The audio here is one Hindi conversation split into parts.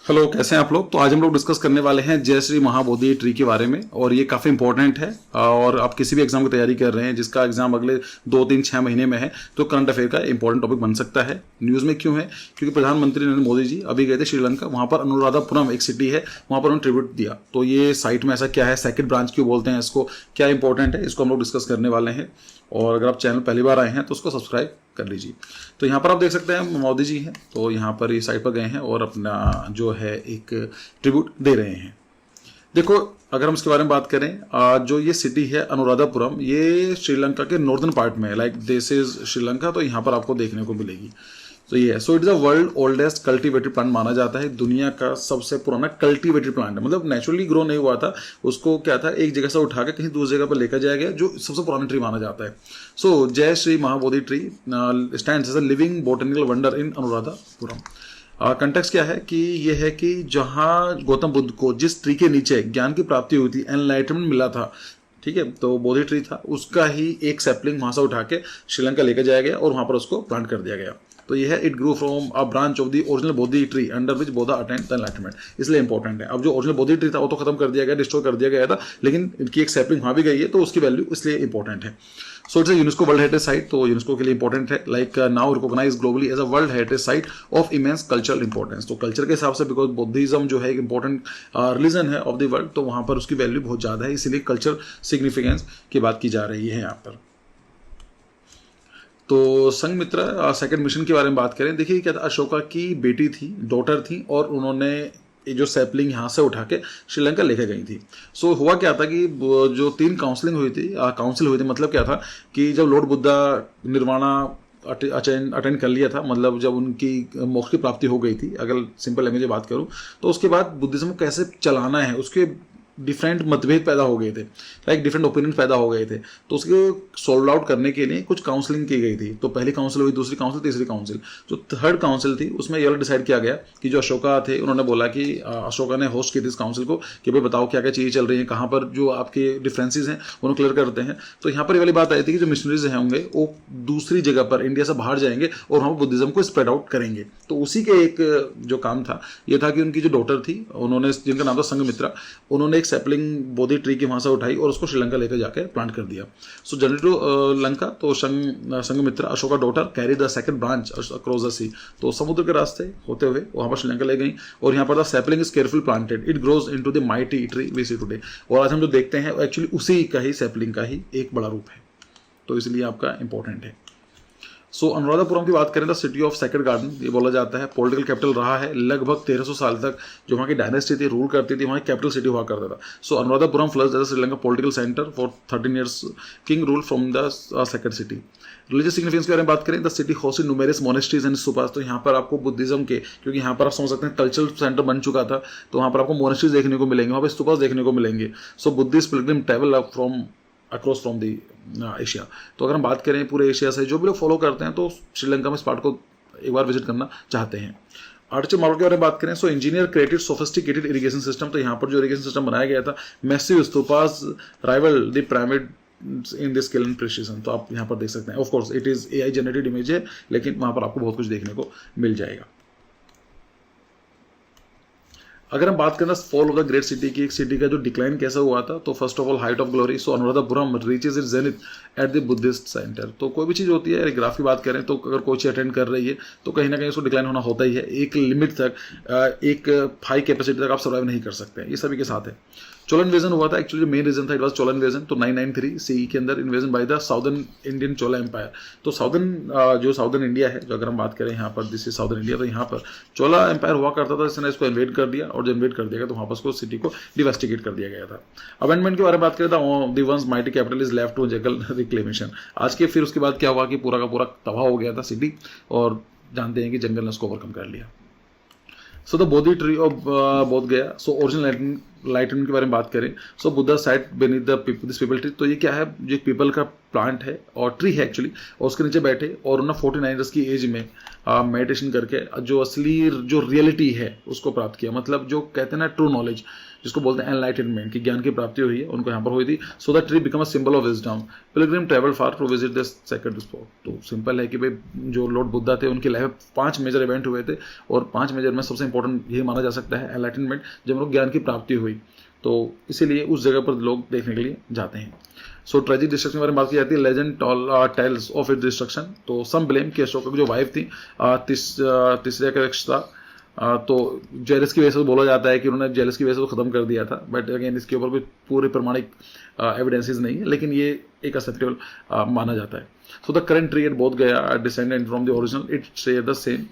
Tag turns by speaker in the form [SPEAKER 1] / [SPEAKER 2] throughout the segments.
[SPEAKER 1] हेलो, कैसे हैं आप लोग। तो आज हम लोग डिस्कस करने वाले हैं जय श्री महाबोधि ट्री के बारे में, और ये काफ़ी इंपॉर्टेंट है। और आप किसी भी एग्जाम की तैयारी कर रहे हैं जिसका एग्जाम अगले 2 3 6 महीने में है, तो करंट अफेयर का इंपॉर्टेंट टॉपिक बन सकता है। न्यूज़ में क्यों है? क्योंकि प्रधानमंत्री नरेंद्र मोदी जी अभी गए थे श्रीलंका। वहाँ पर अनुराधापुरम एक सिटी है, वहाँ पर उन्होंने ट्रिब्यूट दिया। तो ये साइट में ऐसा क्या है, सेकंड ब्रांच क्यों बोलते हैं इसको, क्या इंपॉर्टेंट है, इसको हम लोग डिस्कस करने वाले हैं। और अगर आप चैनल पहली बार आए हैं तो उसको सब्सक्राइब कर लीजिए। तो यहाँ पर आप देख सकते हैं मोदी जी हैं, तो यहाँ पर ये साइट पर गए हैं और अपना जो है एक ट्रिब्यूट दे रहे हैं। देखो, अगर हम इसके बारे में बात करें, जो ये सिटी है अनुराधापुरम, ये श्रीलंका के नॉर्दर्न पार्ट में है, लाइक दिस इज श्रीलंका। तो यहाँ पर आपको देखने को मिलेगी। तो ये है, so it is the world oldest cultivated plant माना जाता है। दुनिया का सबसे पुराना कल्टीवेटेड प्लांट है, मतलब नेचुरली ग्रो नहीं हुआ था, उसको क्या था, एक जगह से उठा के कहीं दूसरी जगह पर लेकर जाया गया, जो सबसे पुराना ट्री माना जाता है। So Jaya Sri Mahabodhi tree stands as a living botanical wonder in Anuradhapuram. Context क्या है कि यह है कि जहां गौतम बुद्ध को जिस ट्री के नीचे ज्ञान की प्राप्ति हुई थी, एनलाइटमेंट मिला था, ठीक है, तो बोधि ट्री था, उसका ही एक सैपलिंग वहां से उठा के श्रीलंका लेकर जाया गया और वहां पर उसको प्लांट कर दिया गया। तो ये है, it grew from a branch of the original Bodhi tree under which Buddha attained the enlightenment. इसलिए इंपॉर्टेंट है। अब जो ओरिजिनल बोधि ट्री था वो तो खत्म कर दिया गया, डिस्ट्रॉय कर दिया गया था, लेकिन इनकी एक सैपलिंग वहां भी गई है, तो उसकी वैल्यू इसलिए इंपॉर्टेंट है। So it's UNESCO world heritage site, तो यूनेस्को के लिए इंपॉर्टेंट है, like now recognise globally as a world heritage site of immense cultural importance. तो कल्चर के हिसाब से, बिकॉज बुद्धिज्म जो है एक इंपॉर्टेंट रिलीजन है ऑफ द वर्ल्ड, तो वहां पर उसकी वैल्यू बहुत ज्यादा है, इसीलिए कल्चर सिग्निफिकेंस की बात की जा रही है यहाँ पर। तो संघमित्रा सेकंड मिशन के बारे में बात करें, देखिए क्या था, अशोका की बेटी थी, डॉटर थी, और उन्होंने ये जो सैपलिंग यहाँ से उठा के श्रीलंका लेके गई थी। सो हुआ क्या था कि जो 3 काउंसलिंग हुई थी, काउंसिल हुई थी, मतलब क्या था कि जब लॉर्ड बुद्धा निर्वाणा अटेंड कर लिया था, मतलब जब उनकी मोक्ष की प्राप्ति हो गई थी, अगर सिंपल लैंग्वेज में बात करूँ, तो उसके बाद बुद्धिज्म को कैसे चलाना है, उसके डिफरेंट मतभेद पैदा हो गए थे, लाइक डिफरेंट ओपिनियन पैदा हो गए थे। तो उसको सोल्व आउट करने के लिए कुछ काउंसलिंग की गई थी। तो पहली काउंसिल हुई, दूसरी काउंसिल, तीसरी काउंसिल। जो थर्ड काउंसिल थी उसमें यह डिसाइड किया गया कि जो अशोका थे, उन्होंने बोला कि अशोका ने होस्ट की थी इस काउंसिल को कि भाई बताओ क्या क्या चीज़ें चल रही हैं, कहाँ पर जो आपके डिफरेंसेस हैं उन्हें क्लियर करते हैं। तो यहाँ पर ये वाली बात आई थी कि जो मिशनरीज होंगे वो दूसरी जगह पर इंडिया से बाहर जाएंगे और वहाँ बुद्धिज्म को स्प्रेड आउट करेंगे। तो उसी के एक जो काम था ये था कि उनकी जो डॉटर थी, उन्होंने, जिनका नाम था संघमित्रा, उन्होंने एक सैपलिंग बोधि ट्री की वहां से उठाई और उसको श्रीलंका लेकर जाकर प्लांट कर दिया। सो जर्नी टू लंका, तो Sanghamitra Ashoka daughter carry the second branch across the sea. तो समुद्र के रास्ते होते हुए वहां पर श्रीलंका ले गई, और यहाँ पर the sapling is careful planted, it grows into the mighty tree we see today. और आज हम जो देखते हैं एक्चुअली उसी का ही, सैपलिंग का ही एक बड़ा रूप है, तो इसलिए आपका इंपॉर्टेंट है। सो अनुराधापुरम की बात करें तो सिटी ऑफ सेक्रेड गार्डन ये बोला जाता है। पॉलिटिकल कैपिटल रहा है लगभग 1300 साल तक। जो वहाँ की डायनेस्टी थी, रूल करती थी, वहाँ की कैपिटल सिटी हुआ करता था। So Anuradhapuram flourished as Sri Lanka political centre for 13 years, king rule from the second city. Religious significance के बारे में बात करें, the city hosted numerous monasteries and stupas. तो यहाँ पर आपको बुद्धिज्म के, क्योंकि यहाँ पर आप समझ सकते हैं कल्चरल सेंटर बन चुका था, तो वहाँ पर आपको मोनेस्ट्रीज देखने को मिलेंगे, वहाँ पर स्तूपास देखने को मिलेंगे। So Buddhist Pilgrim travel from across from the Asia. तो अगर हम बात करें पूरे एशिया से जो भी लोग फॉलो करते हैं, तो श्रीलंका में इस पार्ट को एक बार विजिट करना चाहते हैं। आर्टिफिशियल मार्बल के बारे में बात करें, so engineer created sophisticated irrigation system. तो यहाँ पर जो इरिगेशन सिस्टम बनाया गया था, massive stupas rival the pyramid in this scale and precision. तो आप यहाँ पर देख सकते हैं, of course it is AI generated image है, लेकिन वहाँ पर आपको बहुत कुछ देखने को मिल जाएगा। अगर हम बात करें fall of the great city की, एक सिटी का जो डिक्लाइन कैसा हुआ था, तो first of all height of glory. So Anuradhapuram reaches it zenith at the Buddhist centre. तो कोई भी चीज़ होती है, ग्राफ की बात करें तो अगर कोई चीज़ अटेंड कर रही है तो कहीं ना कहीं उसको डिक्लाइन होना होता ही है। एक लिमिट तक, एक हाई कैपेसिटी तक आप सर्वाइव नहीं कर सकते हैं, ये सभी के साथ है। चोला इन्वेजन हुआ था, एक्चुअली मेन रीजन था, इट वाज चोला इन्वेजन। तो 993 CE के अंदर invasion by the southern Indian Chola empire. तो जो साउदर्न इंडिया है, जो अगर हम बात करें यहाँ पर, दिस इज साउदर्न इंडिया, तो यहाँ पर चोला एम्पायर हुआ करता था, इसने इसको इन्वेड कर दिया, और जब इन्वेड कर दिया गया तो वहाँ पर उसको सिटी को डिवेस्टिकेट कर दिया गया था। अमेंडमेंट के बारे में बात करें तो the once mighty capital is left to jungle reclamation. आज के फिर उसके बाद क्या हुआ कि पूरा का पूरा तबाह हो गया था सिटी, और जानते हैं कि जंगल ने उसको ओवरकम कर लिया। So the Bodhi tree of बोध गया, सो ओरिजिनल लाइटनिंग के बारे में बात करें, so Buddha sat beneath this peepal tree, तो ये क्या है, जो एक पीपल का प्लांट है और ट्री है एक्चुअली, और उसके नीचे बैठे और उन्होंने 49 ईयर्स की एज में मेडिटेशन करके जो असली जो रियलिटी है उसको प्राप्त किया, मतलब जो कहते हैं ना ट्रू नॉलेज, जिसको बोलते हैं एनलाइटनमेंट, की ज्ञान की प्राप्ति हुई है, उनको यहाँ पर हुई थी। So the tree become a symbol of wisdom, pilgrim travel far to visit this sacred spot. तो सिंपल है कि भाई जो लॉर्ड बुद्धा थे उनकी लाइफ में 5 मेजर इवेंट हुए थे, और 5 मेजर में सबसे इंपॉर्टेंट ये माना जा सकता है एनलाइटनमेंट, जब उनको ज्ञान की प्राप्ति हुई, तो इसीलिए उस जगह पर लोग देखने के लिए जाते हैं। सो ट्रेजिक डिस्ट्रक्शन के बारे में बात की जाती है, legend tells of it destruction. तो सम ब्लेम कि अशोक की जो वाइफ थी तीसरे का रिश्ता, तो जेलस की वजह से बोला जाता है कि उन्होंने जेलस की वजह से खत्म कर दिया था, बट अगेन इसके ऊपर कोई पूरे प्रमाणिक एविडेंसेस नहीं है, लेकिन ये एक एक्सेप्टेबल माना जाता है। So the current tree at Bodh Gaya descended from the original, it share the same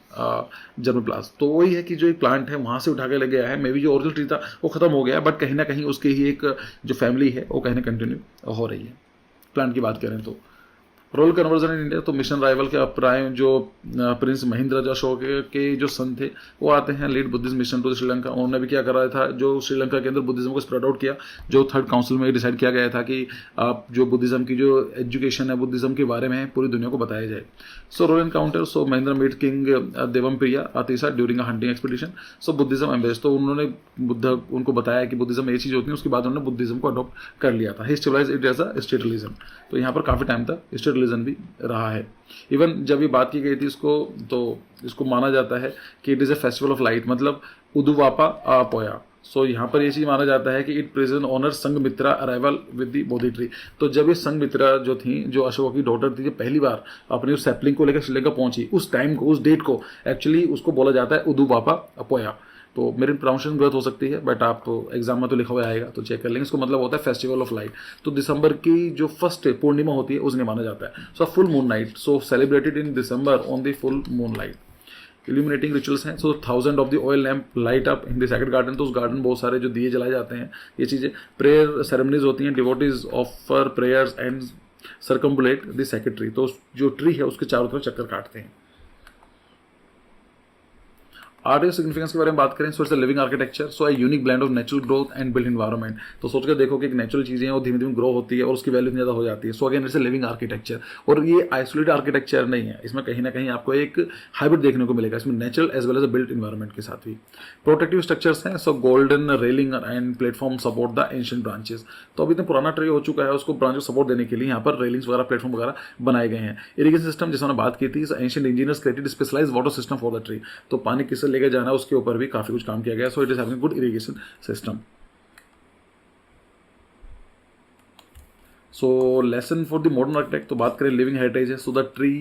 [SPEAKER 1] germplasm. तो वही है कि जो एक प्लांट है वहाँ से उठा के लग गया है, मे बी जो ओरिजिनल ट्री था वो खत्म हो गया, बट कहीं ना कहीं उसकी ही एक जो फैमिली है वो कहीं ना कंटिन्यू हो रही है। प्लांट की बात करें तो रोल कन्वर्जन इन इंडिया, तो मिशन राइवल के प्राइम जो प्रिंस महेंद्र अशोक के जो सन थे वो आते हैं lead Buddhism mission to Sri Lanka. उन्होंने भी क्या कर रहा था, जो श्रीलंका के अंदर बुद्धिज्म को स्प्रेड आउट किया, जो 3rd काउंसिल में डिसाइड किया गया था कि जो बुद्धिज्म की जो एजुकेशन है बुद्धिज्म के बारे में पूरी दुनिया को बताया जाए। So royal encounter, so Mahendra meet king Devanam Priya Tissa during a hunting expedition. So Buddhism embrace, तो उन्होंने उनको बताया कि बुद्धिज्म ये चीज़ होती है, उसके बाद उन्होंने बुद्धिज्म को अडॉप्ट कर लिया था। He stabilise it as a state religion, तो यहाँ पर काफ़ी टाइम तक स्टेट रिलीजन भी रहा है। इवन जब ये बात की गई थी इसको, तो इसको माना जाता है कि it is a festival of light, मतलब उदुवापा पोया। सो यहाँ पर ये चीज़ माना जाता है कि it present honour Sanghamitra arrival with the Bodhi tree. तो जब ये संघमित्रा जो थी, जो अशोक की डॉटर थी, जो पहली बार अपने उस सैपलिंग को लेकर श्रीलंका पहुंची, उस टाइम को, उस डेट को एक्चुअली उसको बोला जाता है उदुवापा पोया। तो मेरी प्रोनाउंसिएशन गलत हो सकती है, बट आप एग्जाम में तो लिखा हुआ आएगा तो चेक कर लेंगे। इसको मतलब होता है फेस्टिवल ऑफ लाइट। तो दिसंबर की जो फर्स्ट पूर्णिमा होती है उसने माना जाता है। So full moon night, so celebrated in December on the full moon light. Illuminating rituals हैं, सो 1000 of the oil lamp light up in the sacred garden. तो उस गार्डन बहुत सारे जो दिए जलाए जाते हैं, ये चीज़ें। प्रेयर सेरेमनीज होती हैं, devotees offer prayers and circumambulate the sacred tree. तो जो ट्री है उसके चारों तरफ चक्कर काटते हैं। आर्ट सिग्निफिकेंस के बारे में बात करें, so it's a living architecture, so a unique blend of natural growth and build environment. तो सोच कर देखो कि एक नेचुरल चीज़ें हैं वो धीमे धीमे ग्रो होती है और उसकी वैल्यू इतनी ज़्यादा हो जाती है। So again it's a living architecture, और ये आइसोलेटेड आर्किटेक्चर नहीं है, इसमें कहीं ना कहीं आपको एक हाइब्रिड देखने को मिलेगा, इसमें natural as well as a built environment के साथ भी। प्रोटेक्टिव स्ट्रक्चर्स हैं, so golden railing and platform support the ancient branches. तो अभी इतना पुराना ट्री हो चुका है, उसको ब्रांच को सपोर्ट देने के लिए यहाँ पर रेलिंग्स वगैरह प्लेटफॉर्म वगैरह बनाए गए हैं। इरिगेशन सिस्टम जिसमें बात की थी, ancient engineers created specialised water system for the tree. तो पानी किससे लेकर जाना है उसके ऊपर भी काफी कुछ काम किया गया। So it is having good irrigation system. So lesson for the modern architect, तो बात करें लिविंग हेरिटेज है। So the tree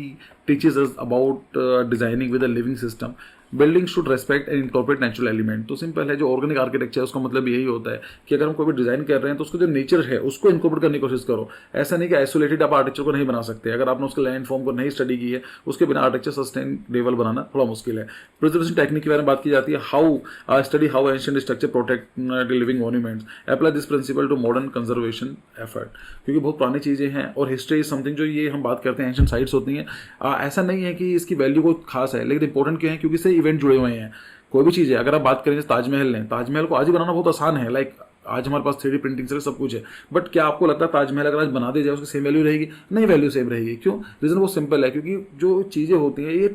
[SPEAKER 1] teaches us about designing with a living system. Building should respect and incorporate natural element. तो सिंपल है, जो ऑर्गेनिक आर्किटेक्चर है उसका मतलब यही होता है कि अगर हम कोई भी डिजाइन कर रहे हैं तो उसको जो नेचर है उसको इंकॉर्पोरेट करने की कोशिश करो। ऐसा नहीं कि आइसोलेटेड आप आर्किटेक्चर को नहीं बना सकते। अगर आपने उसके लैंड फॉर्म को नहीं स्टडी की है, उसके बिना आर्किटेक्चर सस्टेनेबल बनाना थोड़ा मुश्किल है। प्रिजर्वेशन टेक्निक के बारे में बात की जाती है, how study how ancient structure protect living monuments, apply this principle to modern conservation effort. क्योंकि बहुत पुरानी चीजें हैं और हिस्ट्री इज समथिंग, जो ये हम बात करते हैं एंशिएंट साइट्स होती हैं, ऐसा नहीं है कि इसकी वैल्यू को खास है, लेकिन इंपॉर्टेंट क्यों है, क्योंकि इससे इवेंट जुड़े हुए हैं। कोई भी चीज़ है, अगर आप बात करें जैसे ताजमहल ने, ताजमहल को आज ही बनाना बहुत आसान है, लाइक आज हमारे पास 3D प्रिंटिंग से सब कुछ है, बट क्या आपको लगता है ताजमहल अगर आज बना दिया जाए उसकी सेम वैल्यू रहेगी? नहीं, वैल्यू सेम रहेगी। क्यों? रीजन बहुत सिंपल है, क्योंकि जो चीज़ें होती हैं ये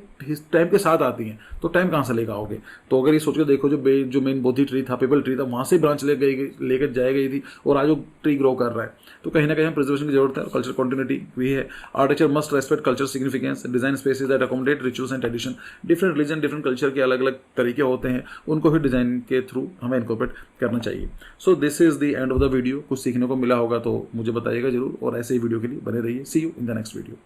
[SPEAKER 1] टाइम के साथ आती हैं, तो टाइम कहाँ से लेकर आओगे? तो अगर ये सोच के देखो, जो मेन बोधि ट्री था, पीपल ट्री था, वहाँ से ब्रांच लेकर जाई गई थी और आज वो ट्री ग्रो कर रहा है। तो कहीं ना कहीं प्रिजर्वेशन की जरूरत है और कल्चर कंटिन्यूटी भी है। Architecture must respect culture significance, design spaces that accommodate rituals and tradition. Different religion, different culture के अलग अलग तरीके होते हैं, उनको भी डिजाइन के थ्रू हमें इनकॉर्पोरेट करना चाहिए। So this is the end of the video. कुछ सीखने को मिला होगा तो मुझे बताइएगा जरूर, और ऐसे ही वीडियो के लिए बने रहिए। See you in the next video.